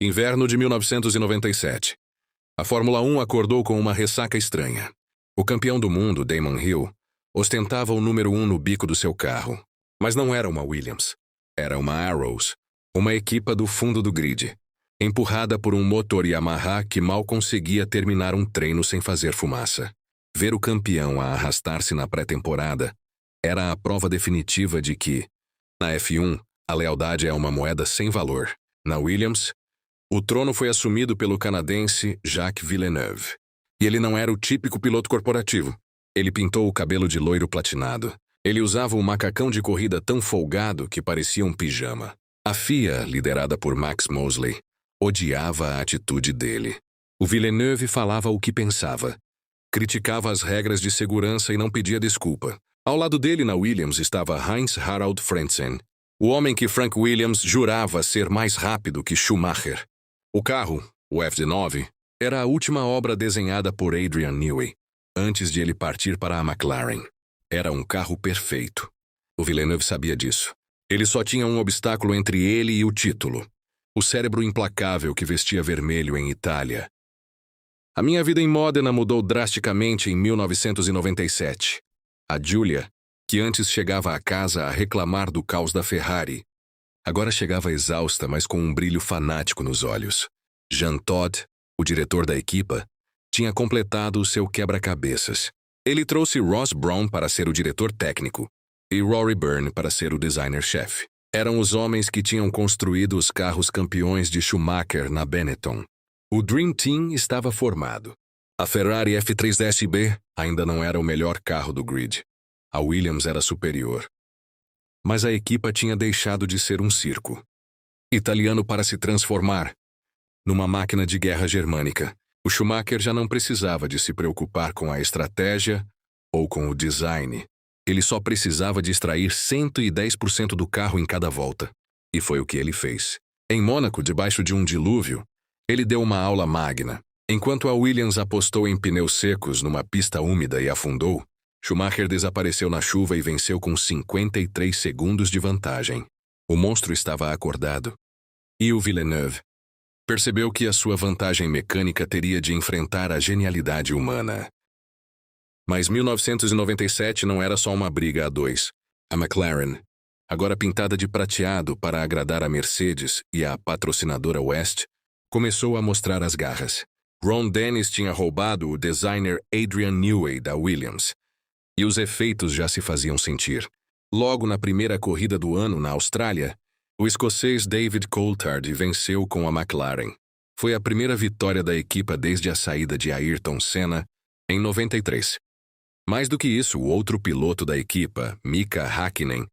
Inverno de 1997. A Fórmula 1 acordou com uma ressaca estranha. O campeão do mundo, Damon Hill, ostentava o número 1 no bico do seu carro. Mas não era uma Williams. Era uma Arrows, uma equipa do fundo do grid, empurrada por um motor Yamaha que mal conseguia terminar um treino sem fazer fumaça. Ver o campeão a arrastar-se na pré-temporada era a prova definitiva de que, na F1, a lealdade é uma moeda sem valor. Na Williams, o trono foi assumido pelo canadense Jacques Villeneuve. E ele não era o típico piloto corporativo. Ele pintou o cabelo de loiro platinado. Ele usava um macacão de corrida tão folgado que parecia um pijama. A FIA, liderada por Max Mosley, odiava a atitude dele. O Villeneuve falava o que pensava. Criticava as regras de segurança e não pedia desculpa. Ao lado dele na Williams estava Heinz-Harald Frentzen, o homem que Frank Williams jurava ser mais rápido que Schumacher. O carro, o FD9, era a última obra desenhada por Adrian Newey, antes de ele partir para a McLaren. Era um carro perfeito. O Villeneuve sabia disso. Ele só tinha um obstáculo entre ele e o título: o cérebro implacável que vestia vermelho em Itália. A minha vida em Modena mudou drasticamente em 1997. A Giulia, que antes chegava à casa a reclamar do caos da Ferrari, agora chegava exausta, mas com um brilho fanático nos olhos. Jean Todt, o diretor da equipa, tinha completado o seu quebra-cabeças. Ele trouxe Ross Brawn para ser o diretor técnico e Rory Byrne para ser o designer-chefe. Eram os homens que tinham construído os carros campeões de Schumacher na Benetton. O Dream Team estava formado. A Ferrari F3SB ainda não era o melhor carro do grid. A Williams era superior. Mas a equipa tinha deixado de ser um circo italiano para se transformar numa máquina de guerra germânica. O Schumacher já não precisava de se preocupar com a estratégia ou com o design. Ele só precisava de extrair 110% do carro em cada volta. E foi o que ele fez. Em Mônaco, debaixo de um dilúvio, ele deu uma aula magna. Enquanto a Williams apostou em pneus secos numa pista úmida e afundou, Schumacher desapareceu na chuva e venceu com 53 segundos de vantagem. O monstro estava acordado. E o Villeneuve percebeu que a sua vantagem mecânica teria de enfrentar a genialidade humana. Mas 1997 não era só uma briga a dois. A McLaren, agora pintada de prateado para agradar a Mercedes e a patrocinadora West, começou a mostrar as garras. Ron Dennis tinha roubado o designer Adrian Newey da Williams, e os efeitos já se faziam sentir. Logo na primeira corrida do ano na Austrália, o escocês David Coulthard venceu com a McLaren. Foi a primeira vitória da equipa desde a saída de Ayrton Senna, em 93. Mais do que isso, o outro piloto da equipa, Mika Häkkinen,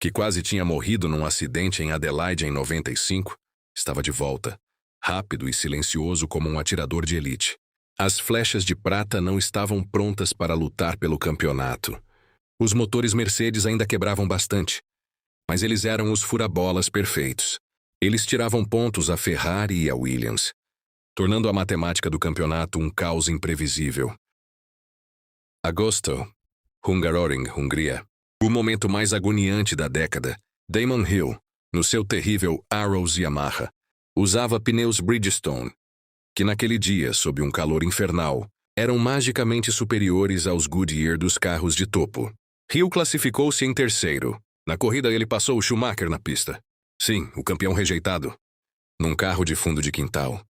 que quase tinha morrido num acidente em Adelaide em 95, estava de volta, rápido e silencioso como um atirador de elite. As flechas de prata não estavam prontas para lutar pelo campeonato. Os motores Mercedes ainda quebravam bastante, mas eles eram os furabolas perfeitos. Eles tiravam pontos à Ferrari e à Williams, tornando a matemática do campeonato um caos imprevisível. Agosto, Hungaroring, Hungria. O momento mais agoniante da década. Damon Hill, no seu terrível Arrows Yamaha, usava pneus Bridgestone, que naquele dia, sob um calor infernal, eram magicamente superiores aos Goodyear dos carros de topo. Hill classificou-se em terceiro. Na corrida ele passou o Schumacher na pista. Sim, o campeão rejeitado. Num carro de fundo de quintal.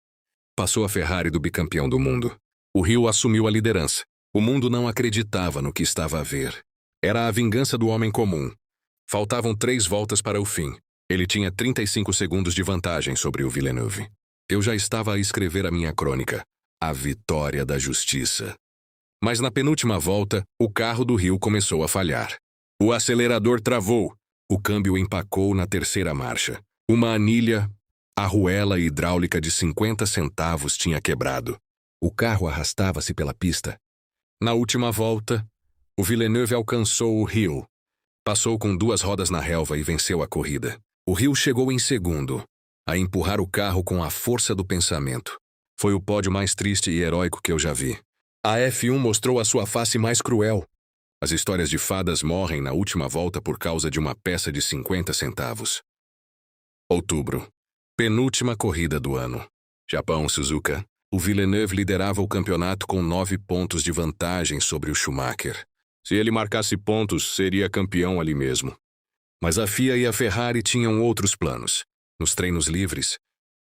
Passou a Ferrari do bicampeão do mundo. O Hill assumiu a liderança. O mundo não acreditava no que estava a ver. Era a vingança do homem comum. Faltavam 3 voltas para o fim. Ele tinha 35 segundos de vantagem sobre o Villeneuve. Eu já estava a escrever a minha crônica, A Vitória da Justiça. Mas na penúltima volta, o carro do Hill começou a falhar. O acelerador travou. O câmbio empacou na terceira marcha. Uma anilha, a arruela hidráulica de 50 centavos tinha quebrado. O carro arrastava-se pela pista. Na última volta, o Villeneuve alcançou o Hill. Passou com 2 rodas na relva e venceu a corrida. O Hill chegou em segundo, a empurrar o carro com a força do pensamento. Foi o pódio mais triste e heróico que eu já vi. A F1 mostrou a sua face mais cruel. As histórias de fadas morrem na última volta por causa de uma peça de 50 centavos. Outubro. Penúltima corrida do ano. Japão, Suzuka. O Villeneuve liderava o campeonato com 9 pontos de vantagem sobre o Schumacher. Se ele marcasse pontos, seria campeão ali mesmo. Mas a FIA e a Ferrari tinham outros planos. Nos treinos livres,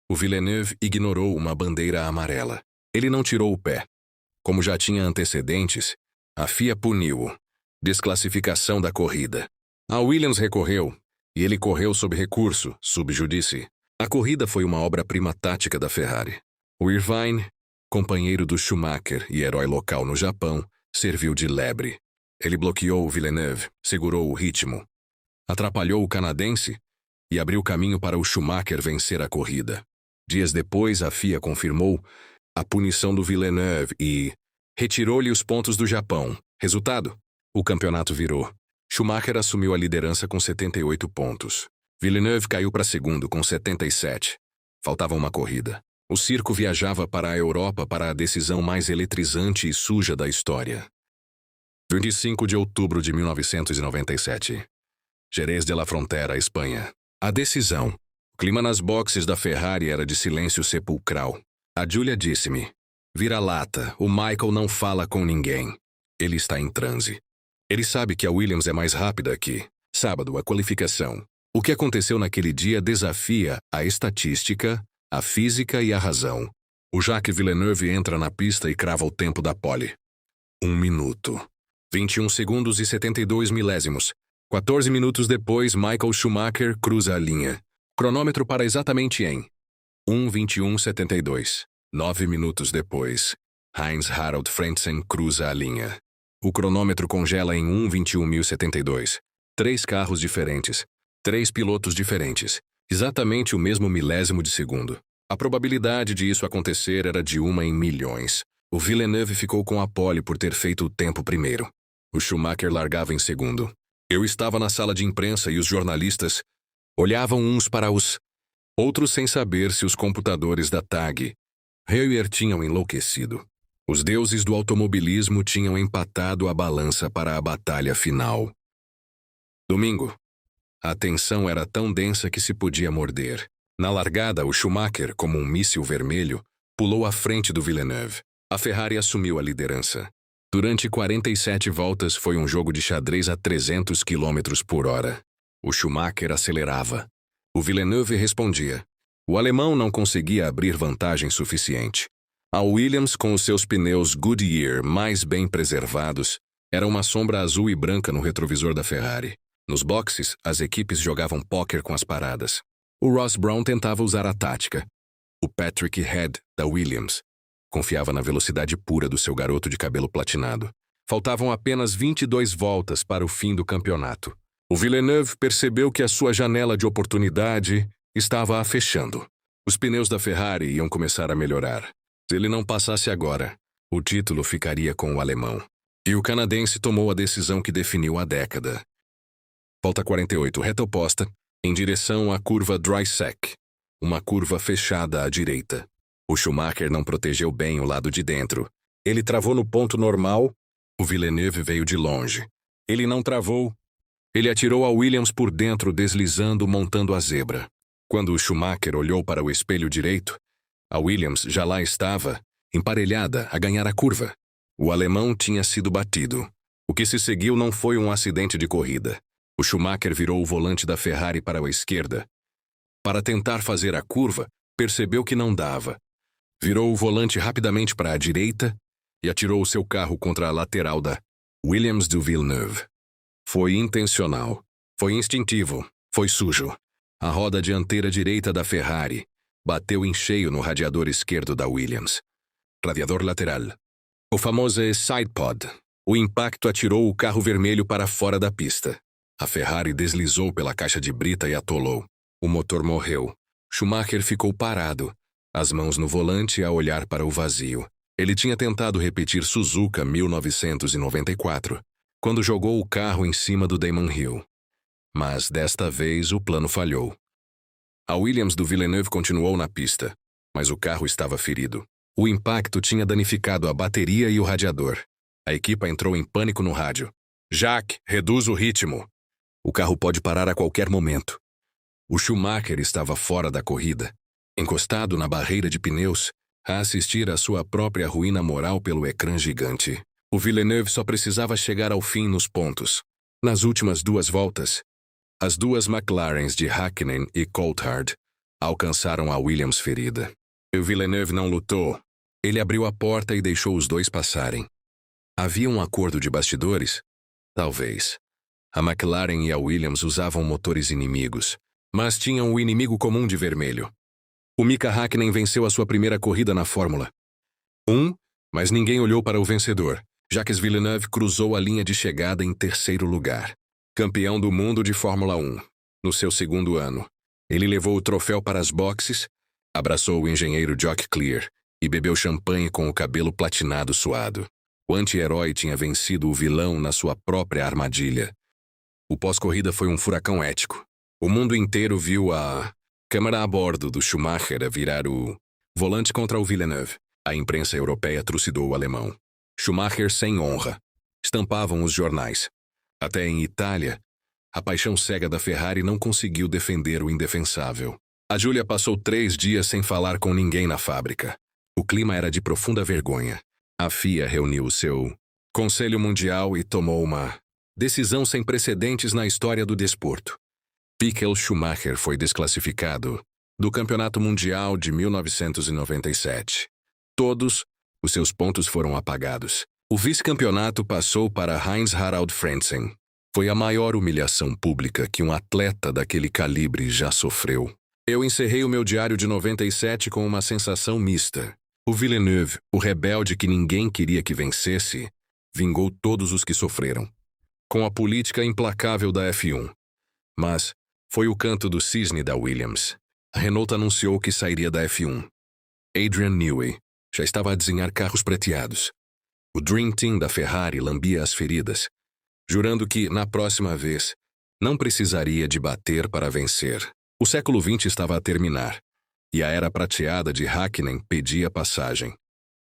o Villeneuve ignorou uma bandeira amarela. Ele não tirou o pé. Como já tinha antecedentes, a FIA puniu-o. Desclassificação da corrida. A Williams recorreu, e ele correu sob recurso, subjudice. A corrida foi uma obra-prima tática da Ferrari. O Irvine, companheiro do Schumacher e herói local no Japão, serviu de lebre. Ele bloqueou o Villeneuve, segurou o ritmo, atrapalhou o canadense e abriu caminho para o Schumacher vencer a corrida. Dias depois, a FIA confirmou a punição do Villeneuve e retirou-lhe os pontos do Japão. Resultado? O campeonato virou. Schumacher assumiu a liderança com 78 pontos. Villeneuve caiu para segundo com 77. Faltava uma corrida. O circo viajava para a Europa para a decisão mais eletrizante e suja da história. 25 de outubro de 1997. Jerez de la Frontera, Espanha. A decisão. O clima nas boxes da Ferrari era de silêncio sepulcral. A Julia disse-me: "Vira-lata, o Michael não fala com ninguém. Ele está em transe. Ele sabe que a Williams é mais rápida aqui." Sábado, a qualificação. O que aconteceu naquele dia desafia a estatística, a física e a razão. O Jacques Villeneuve entra na pista e crava o tempo da pole. 1 minuto. 21 segundos e 72 milésimos. 14 minutos depois, Michael Schumacher cruza a linha. Cronômetro para exatamente em 1:21:72. 9 minutos depois, Heinz Harald Frentzen cruza a linha. O cronômetro congela em 1:21:072. 3 carros diferentes. 3 pilotos diferentes. Exatamente o mesmo milésimo de segundo. A probabilidade de isso acontecer era de 1 em milhões. O Villeneuve ficou com a pole por ter feito o tempo primeiro. O Schumacher largava em segundo. Eu estava na sala de imprensa e os jornalistas olhavam uns para os outros sem saber se os computadores da TAG Heuer tinham enlouquecido. Os deuses do automobilismo tinham empatado a balança para a batalha final. Domingo. A tensão era tão densa que se podia morder. Na largada, o Schumacher, como um míssil vermelho, pulou à frente do Villeneuve. A Ferrari assumiu a liderança. Durante 47 voltas foi um jogo de xadrez a 300 km por hora. O Schumacher acelerava. O Villeneuve respondia. O alemão não conseguia abrir vantagem suficiente. A Williams, com os seus pneus Goodyear mais bem preservados, era uma sombra azul e branca no retrovisor da Ferrari. Nos boxes, as equipes jogavam póquer com as paradas. O Ross Brown tentava usar a tática. O Patrick Head, da Williams, confiava na velocidade pura do seu garoto de cabelo platinado. Faltavam apenas 22 voltas para o fim do campeonato. O Villeneuve percebeu que a sua janela de oportunidade estava fechando. Os pneus da Ferrari iam começar a melhorar. Se ele não passasse agora, o título ficaria com o alemão. E o canadense tomou a decisão que definiu a década. Volta 48, reta oposta, em direção à curva Dry Sack, uma curva fechada à direita. O Schumacher não protegeu bem o lado de dentro. Ele travou no ponto normal, o Villeneuve veio de longe. Ele não travou. Ele atirou a Williams por dentro, deslizando, montando a zebra. Quando o Schumacher olhou para o espelho direito, a Williams já lá estava, emparelhada a ganhar a curva. O alemão tinha sido batido. O que se seguiu não foi um acidente de corrida. O Schumacher virou o volante da Ferrari para a esquerda. Para tentar fazer a curva, percebeu que não dava. Virou o volante rapidamente para a direita e atirou o seu carro contra a lateral da Williams do Villeneuve. Foi intencional, foi instintivo, foi sujo. A roda dianteira direita da Ferrari bateu em cheio no radiador esquerdo da Williams. Radiador lateral. O famoso sidepod. O impacto atirou o carro vermelho para fora da pista. A Ferrari deslizou pela caixa de brita e atolou. O motor morreu. Schumacher ficou parado, as mãos no volante a olhar para o vazio. Ele tinha tentado repetir Suzuka 1994, quando jogou o carro em cima do Damon Hill. Mas desta vez o plano falhou. A Williams do Villeneuve continuou na pista, mas o carro estava ferido. O impacto tinha danificado a bateria e o radiador. A equipa entrou em pânico no rádio. "Jacques, reduz o ritmo. O carro pode parar a qualquer momento." O Schumacher estava fora da corrida. encostado na barreira de pneus, a assistir à sua própria ruína moral pelo ecrã gigante. O Villeneuve só precisava chegar ao fim nos pontos. Nas últimas 2 voltas, as 2 McLarens de Hakkinen e Coulthard alcançaram a Williams ferida. E o Villeneuve não lutou. Ele abriu a porta e deixou os 2 passarem. Havia um acordo de bastidores? Talvez. A McLaren e a Williams usavam motores inimigos, mas tinham o inimigo comum de vermelho. O Mika Hakkinen venceu a sua primeira corrida na Fórmula 1, mas ninguém olhou para o vencedor. Jacques Villeneuve cruzou a linha de chegada em 3º lugar. Campeão do mundo de Fórmula 1. No seu 2º ano, ele levou o troféu para as boxes, abraçou o engenheiro Jock Clear e bebeu champanhe com o cabelo platinado suado. O anti-herói tinha vencido o vilão na sua própria armadilha. O pós-corrida foi um furacão ético. O mundo inteiro viu a câmara a bordo do Schumacher a virar o volante contra o Villeneuve. A imprensa europeia trucidou o alemão. Schumacher sem honra. Estampavam os jornais. Até em Itália, a paixão cega da Ferrari não conseguiu defender o indefensável. A Giulia passou 3 dias sem falar com ninguém na fábrica. O clima era de profunda vergonha. A FIA reuniu o seu Conselho Mundial e tomou uma decisão sem precedentes na história do desporto. Michael Schumacher foi desclassificado do Campeonato Mundial de 1997. Todos os seus pontos foram apagados. O vice-campeonato passou para Heinz-Harald Frentzen. Foi a maior humilhação pública que um atleta daquele calibre já sofreu. Eu encerrei o meu diário de 97 com uma sensação mista. O Villeneuve, o rebelde que ninguém queria que vencesse, vingou todos os que sofreram, com a política implacável da F1. Mas foi o canto do cisne da Williams. A Renault anunciou que sairia da F1. Adrian Newey já estava a desenhar carros prateados. O Dream Team da Ferrari lambia as feridas, jurando que, na próxima vez, não precisaria de bater para vencer. O século XX estava a terminar, e a era prateada de Hakkinen pedia passagem.